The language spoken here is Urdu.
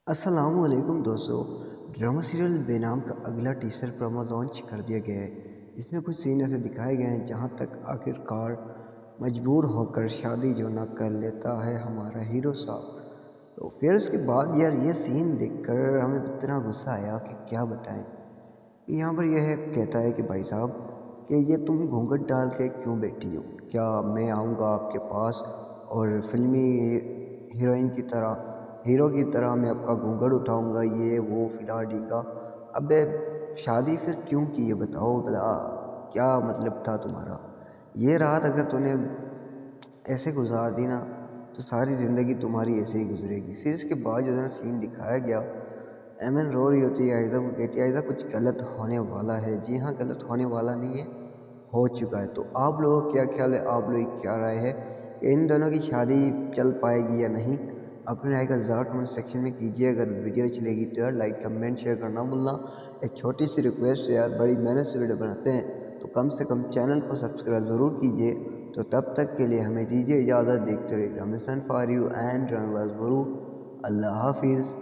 السلام علیکم دوستو، ڈرامہ سیریل بینام کا اگلا ٹیسر پرومو لانچ کر دیا گیا ہے۔ اس میں کچھ سین ایسے دکھائے گئے ہیں جہاں تک آخرکار مجبور ہو کر شادی جو نہ کر لیتا ہے ہمارا ہیرو صاحب۔ تو پھر اس کے بعد یار یہ سین دیکھ کر ہمیں اتنا غصہ آیا کہ کیا بتائیں۔ یہاں پر یہ کہتا ہے کہ بھائی صاحب کہ یہ تم گھونگھٹ ڈال کے کیوں بیٹھی ہو؟ کیا میں آؤں گا آپ کے پاس اور فلمی ہیروئن کی طرح ہیرو کی طرح میں آپ کا گھونگھٹ اٹھاؤں گا، یہ وہ فلا ڈیگا؟ ابے شادی پھر کیوں کی یہ بتاؤ بلا، کیا مطلب تھا تمہارا؟ یہ رات اگر تم نے ایسے گزار دی نا تو ساری زندگی تمہاری ایسے ہی گزرے گی۔ پھر اس کے بعد جو ہے نا سین دکھایا گیا، ایمن رو رہی ہوتی ہے، عائزہ کو کہتی ہے عائزہ کچھ غلط ہونے والا ہے۔ جی ہاں، غلط ہونے والا نہیں ہے، ہو چکا ہے۔ تو آپ لوگوں کا کیا خیال ہے، آپ لوگوں کی کیا رائے ہے کہ ان دونوں کی شادی چل پائے گی یا نہیں؟ اپنے رائے کا اظہار کمنٹ سیکشن میں کیجئے۔ اگر ویڈیو چلے گی تو یار لائک کمنٹ شیئر کرنا بھولنا۔ ایک چھوٹی سی ریکویسٹ ہے یار، بڑی محنت سے ویڈیو بناتے ہیں تو کم سے کم چینل کو سبسکرائب ضرور کیجئے۔ تو تب تک کے لیے ہمیں دیجیے اجازت، دیکھتے رہیے ڈرامے فار یو اینڈ ڈرامےباز گرو۔ اللہ حافظ۔